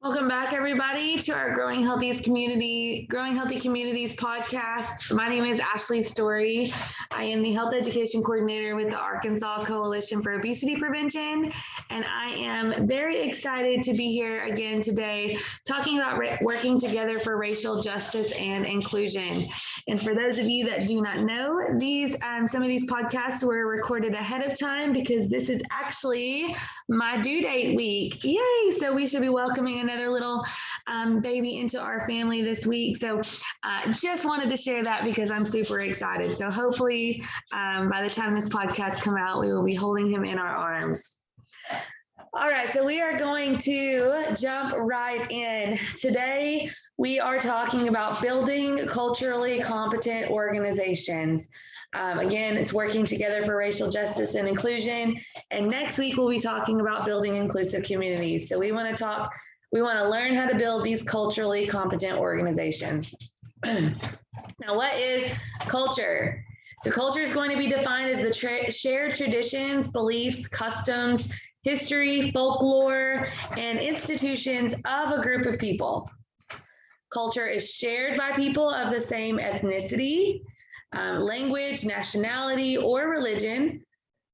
Welcome back, everybody, to our Growing Healthy Communities podcast. My name is Ashley Story. I am the Health Education Coordinator with the Arkansas Coalition for Obesity Prevention, and I am very excited to be here again today talking about working together for racial justice and inclusion. And for those of you that do not know, some of these podcasts were recorded ahead of time because this is actually my due date week. Yay! So we should be welcoming another little baby into our family this week. So just wanted to share that because I'm super excited. So hopefully by the time this podcast comes out, we will be holding him in our arms. All right, so we are going to jump right in. Today, we are talking about building culturally competent organizations. Again, it's working together for racial justice and inclusion. And next week, we'll be talking about building inclusive communities. So we want to learn how to build these culturally competent organizations. Now, what is culture? So culture is going to be defined as the shared traditions, beliefs, customs, history, folklore, and institutions of a group of people. Culture is shared by people of the same ethnicity, language, nationality, or religion.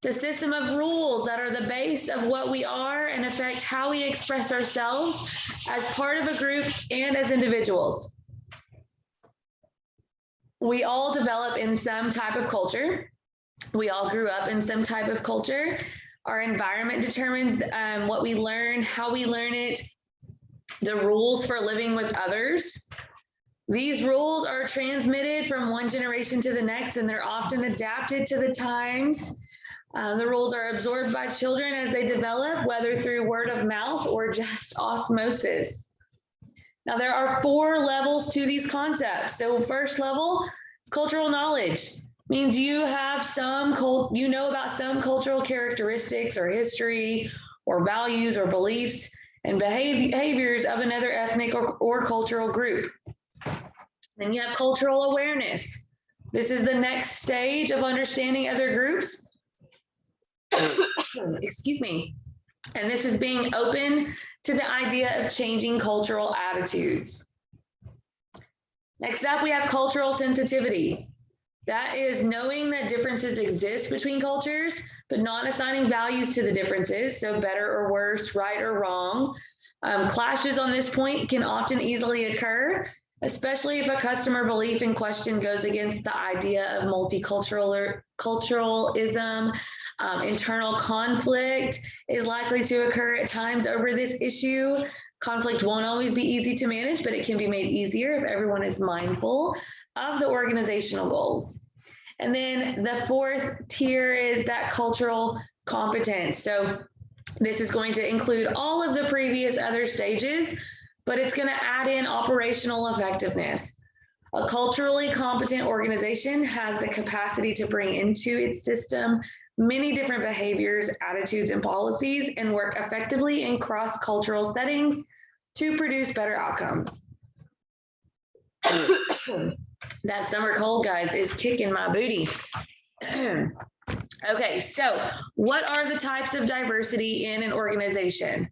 The system of rules that are the base of what we are and affect how we express ourselves as part of a group and as individuals. We all develop in some type of culture. We all grew up in some type of culture. Our environment determines what we learn, how we learn it, the rules for living with others. These rules are transmitted from one generation to the next, and they're often adapted to the times. The rules are absorbed by children as they develop, whether through word of mouth or just osmosis. Now, there are 4 levels to these concepts. So first level is cultural knowledge. Means you have you know about some cultural characteristics or history or values or beliefs and behaviors of another ethnic or cultural group. Then you have cultural awareness. This is the next stage of understanding other groups. Excuse me. And this is being open to the idea of changing cultural attitudes. Next up, we have cultural sensitivity. That is knowing that differences exist between cultures, but not assigning values to the differences, so better or worse, right or wrong. Clashes on this point can often easily occur, especially if a customer belief in question goes against the idea of multiculturalism. Internal conflict is likely to occur at times over this issue. Conflict won't always be easy to manage, but it can be made easier if everyone is mindful of the organizational goals. And then the 4th tier is that cultural competence. So this is going to include all of the previous other stages, but it's going to add in operational effectiveness. A culturally competent organization has the capacity to bring into its system many different behaviors, attitudes, and policies, and work effectively in cross-cultural settings to produce better outcomes. That summer cold, guys, is kicking my booty. Okay, so what are the types of diversity in an organization?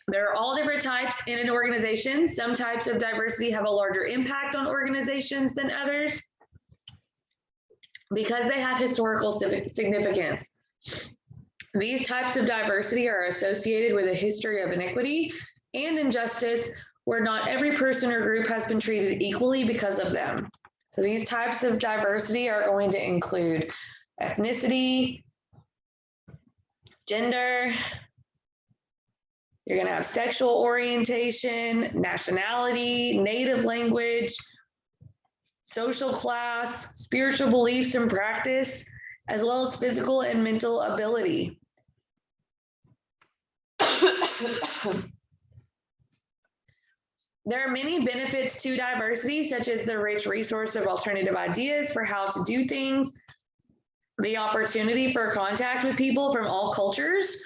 There are all different types in an organization. Some types of diversity have a larger impact on organizations than others because they have historical significance. These types of diversity are associated with a history of inequity and injustice where not every person or group has been treated equally because of them. So these types of diversity are going to include ethnicity, gender, you're going to have sexual orientation, nationality, native language, social class, spiritual beliefs and practice, as well as physical and mental ability. There are many benefits to diversity, such as the rich resource of alternative ideas for how to do things, the opportunity for contact with people from all cultures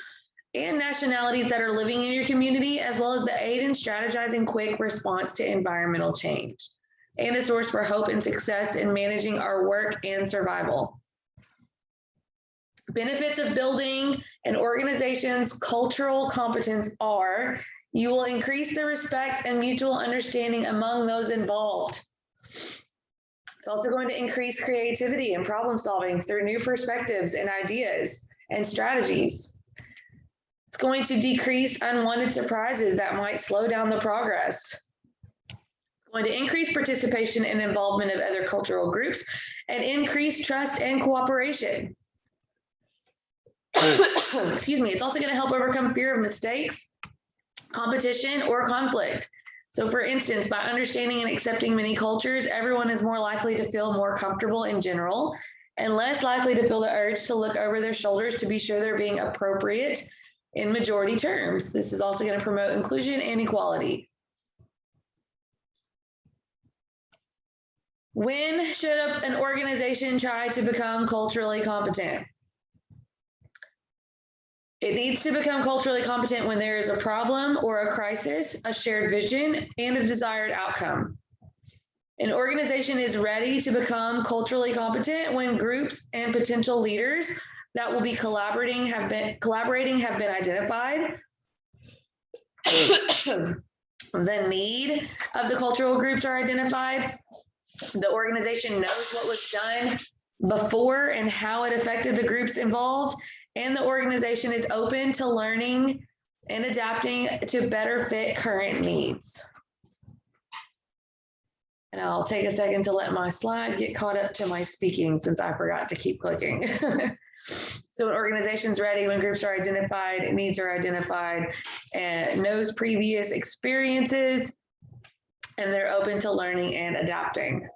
and nationalities that are living in your community, as well as the aid in strategizing quick response to environmental change, and a source for hope and success in managing our work and survival. Benefits of building an organization's cultural competence are: you will increase the respect and mutual understanding among those involved. It's also going to increase creativity and problem solving through new perspectives and ideas and strategies. It's going to decrease unwanted surprises that might slow down the progress. It's going to increase participation and involvement of other cultural groups and increase trust and cooperation. Excuse me. It's also going to help overcome fear of mistakes, competition, or conflict. So for instance, by understanding and accepting many cultures, everyone is more likely to feel more comfortable in general and less likely to feel the urge to look over their shoulders to be sure they're being appropriate in majority terms. This is also going to promote inclusion and equality. When should an organization try to become culturally competent? It needs to become culturally competent when there is a problem or a crisis, a shared vision, and a desired outcome. An organization is ready to become culturally competent when groups and potential leaders that will be collaborating have been identified. The need of the cultural groups are identified. The organization knows what was done before and how it affected the groups involved, and the organization is open to learning and adapting to better fit current needs. And I'll take a second to let my slide get caught up to my speaking since I forgot to keep clicking. So an organization's ready when groups are identified, needs are identified, and knows previous experiences, and they're open to learning and adapting.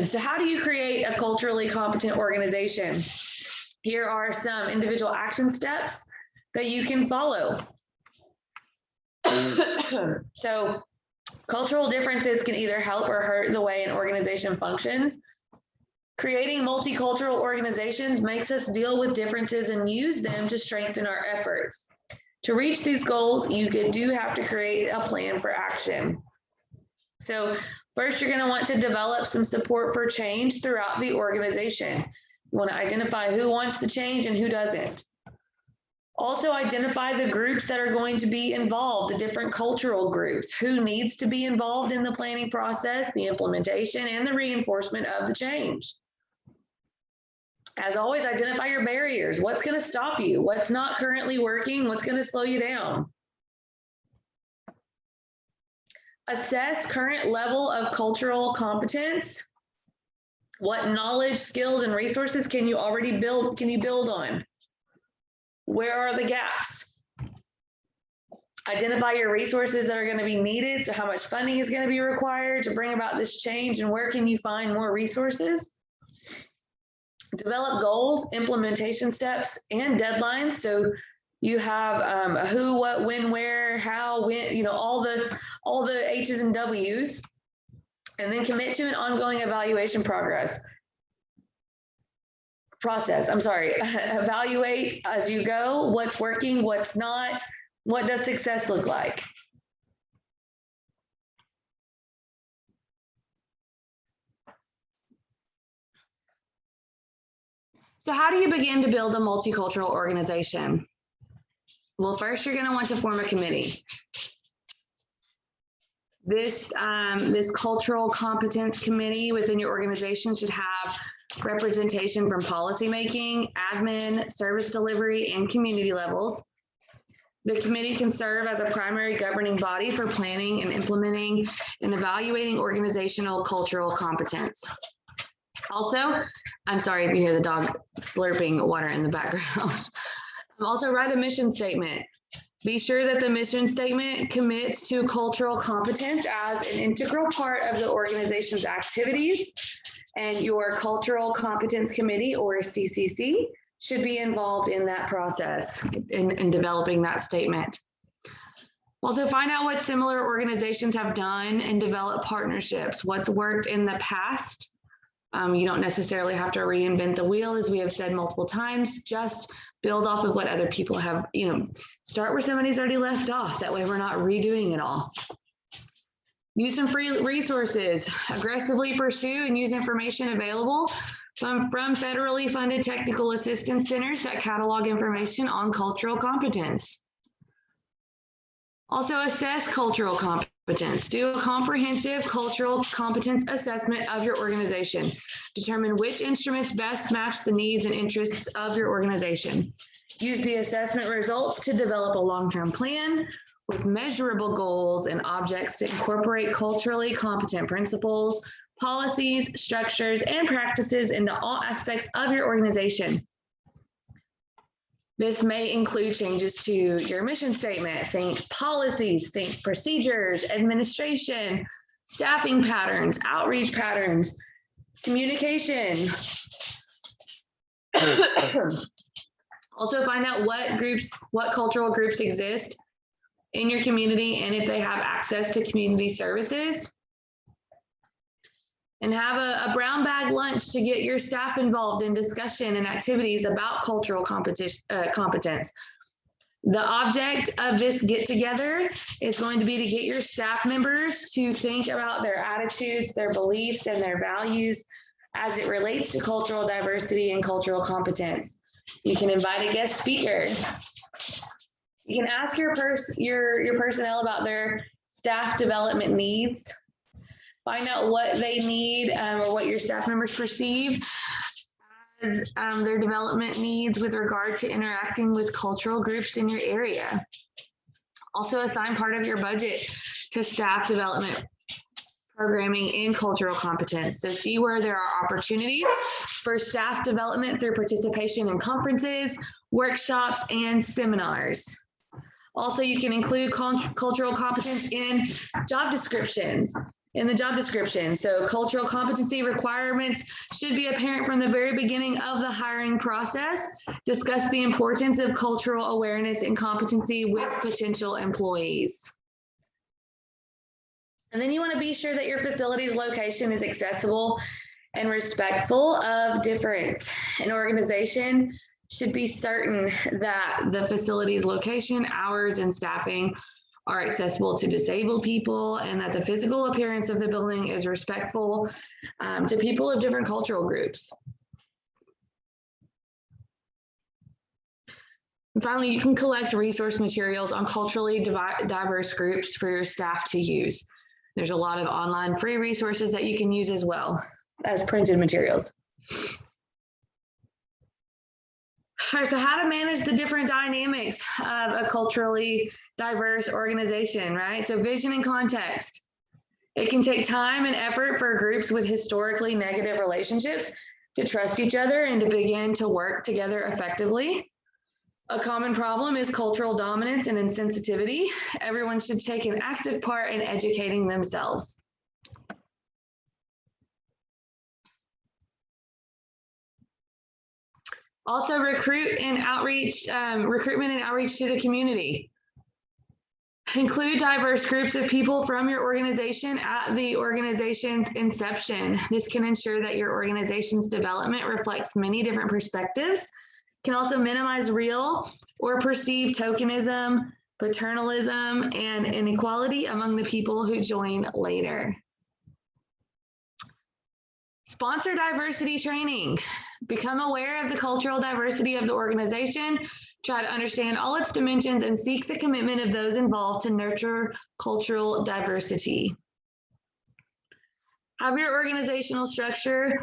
So how do you create a culturally competent organization? Here are some individual action steps that you can follow. So cultural differences can either help or hurt the way an organization functions. Creating multicultural organizations makes us deal with differences and use them to strengthen our efforts. To reach these goals, you do have to create a plan for action. So first, you're going to want to develop some support for change throughout the organization. You want to identify who wants the change and who doesn't. Also identify the groups that are going to be involved, the different cultural groups, who needs to be involved in the planning process, the implementation, and the reinforcement of the change. As always, identify your barriers. What's going to stop you? What's not currently working? What's going to slow you down? Assess current level of cultural competence. What knowledge, skills, and resources can you already build? Can you build on? Where are the gaps? Identify your resources that are going to be needed. So how much funding is going to be required to bring about this change, and where can you find more resources? Develop goals, implementation steps, and deadlines. So you have a who, what, when, where, how, when, you know, all the H's and W's, and then commit to an ongoing evaluation process. Evaluate as you go, what's working, what's not, what does success look like? So how do you begin to build a multicultural organization? Well, first you're going to want to form a committee. This cultural competence committee within your organization should have representation from policymaking, admin, service delivery, and community levels. The committee can serve as a primary governing body for planning and implementing and evaluating organizational cultural competence. Also, I'm sorry if you hear the dog slurping water in the background. Also, write a mission statement. Be sure that the mission statement commits to cultural competence as an integral part of the organization's activities, and your Cultural Competence Committee, or CCC, should be involved in that process in developing that statement. Also, find out what similar organizations have done and develop partnerships. What's worked in the past. You don't necessarily have to reinvent the wheel, as we have said multiple times. Just build off of what other people have, start where somebody's already left off. That way we're not redoing it all. Use some free resources. Aggressively pursue and use information available from federally funded technical assistance centers that catalog information on cultural competence. Also assess cultural competence. Do a comprehensive cultural competence assessment of your organization. Determine which instruments best match the needs and interests of your organization. Use the assessment results to develop a long-term plan with measurable goals and objects to incorporate culturally competent principles, policies, structures, and practices into all aspects of your organization. This may include changes to your mission statement. Think policies, think procedures, administration, staffing patterns, outreach patterns, communication. Also find out what cultural groups exist in your community and if they have access to community services. And have a brown bag lunch to get your staff involved in discussion and activities about cultural competence. The object of this get-together is going to be to get your staff members to think about their attitudes, their beliefs, and their values as it relates to cultural diversity and cultural competence. You can invite a guest speaker. You can ask your personnel about their staff development needs. Find out what they need or what your staff members perceive as their development needs with regard to interacting with cultural groups in your area. Also assign part of your budget to staff development programming in cultural competence. So see where there are opportunities for staff development through participation in conferences, workshops, and seminars. Also, you can include cultural competence in job descriptions. So cultural competency requirements should be apparent from the very beginning of the hiring process. Discuss the importance of cultural awareness and competency with potential employees. And then you want to be sure that your facility's location is accessible and respectful of difference. An organization should be certain that the facility's location, hours, and staffing are accessible to disabled people, and that the physical appearance of the building is respectful to people of different cultural groups. And finally, you can collect resource materials on culturally diverse groups for your staff to use. There's a lot of online free resources that you can use as well as printed materials. All right, so how to manage the different dynamics of a culturally diverse organization, right? So vision and context. It can take time and effort for groups with historically negative relationships to trust each other and to begin to work together effectively. A common problem is cultural dominance and insensitivity. Everyone should take an active part in educating themselves. Also, recruitment and outreach to the community. Include diverse groups of people from your organization at the organization's inception. This can ensure that your organization's development reflects many different perspectives. Can also minimize real or perceived tokenism, paternalism, and inequality among the people who join later. Sponsor diversity training. Become aware of the cultural diversity of the organization, try to understand all its dimensions, and seek the commitment of those involved to nurture cultural diversity. Have your organizational structure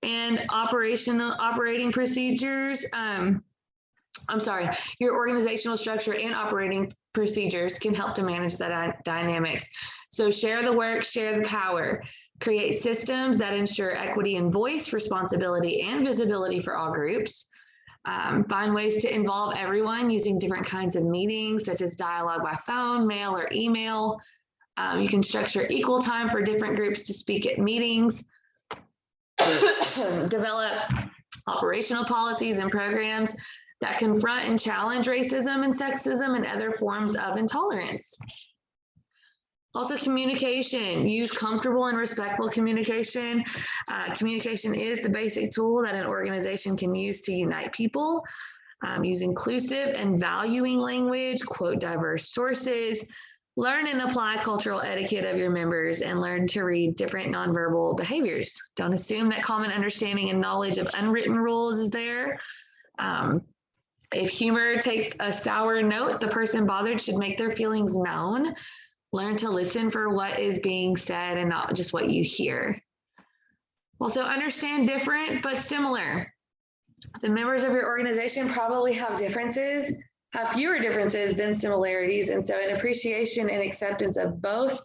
and operating procedures. Your organizational structure and operating procedures can help to manage that dynamics. So share the work, share the power. Create systems that ensure equity in voice, responsibility, and visibility for all groups. Find ways to involve everyone using different kinds of meetings, such as dialogue by phone, mail, or email. You can structure equal time for different groups to speak at meetings. Develop operational policies and programs that confront and challenge racism and sexism and other forms of intolerance. Also, communication. Use comfortable and respectful communication. Communication is the basic tool that an organization can use to unite people. Use inclusive and valuing language, quote diverse sources, Learn and apply cultural etiquette of your members and learn to read different nonverbal behaviors. Don't assume that common understanding and knowledge of unwritten rules is there. If humor takes a sour note, the person bothered should make their feelings known. Learn to listen for what is being said and not just what you hear. Also, understand different but similar. The members of your organization probably have fewer differences than similarities. And so an appreciation and acceptance of both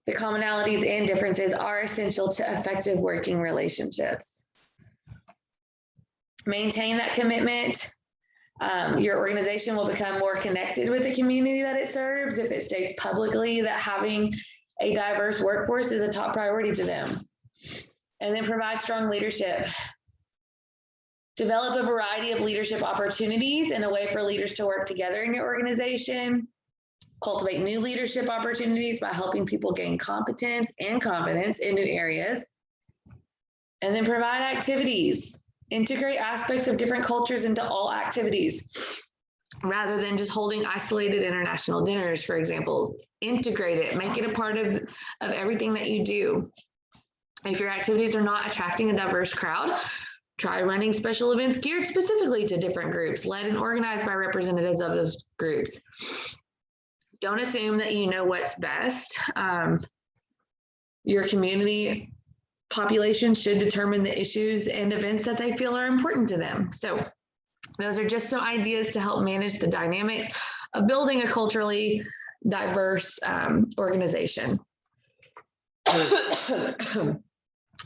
the commonalities and differences are essential to effective working relationships. Maintain that commitment. Your organization will become more connected with the community that it serves if it states publicly that having a diverse workforce is a top priority to them. And then provide strong leadership. Develop a variety of leadership opportunities and a way for leaders to work together in your organization. Cultivate new leadership opportunities by helping people gain competence and confidence in new areas. And then provide activities. Integrate aspects of different cultures into all activities, rather than just holding isolated international dinners, for example. Integrate it, make it a part of everything that you do. If your activities are not attracting a diverse crowd, try running special events geared specifically to different groups, led and organized by representatives of those groups. Don't assume that you know what's best. Your community population should determine the issues and events that they feel are important to them. So those are just some ideas to help manage the dynamics of building a culturally diverse organization.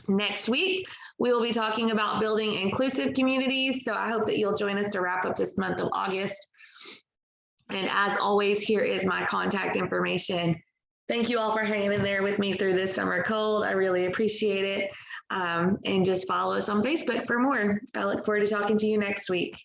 Next week, we will be talking about building inclusive communities. So I hope that you'll join us to wrap up this month of August. And as always, here is my contact information. Thank you all for hanging in there with me through this summer cold. I really appreciate it. And just follow us on Facebook for more. I look forward to talking to you next week.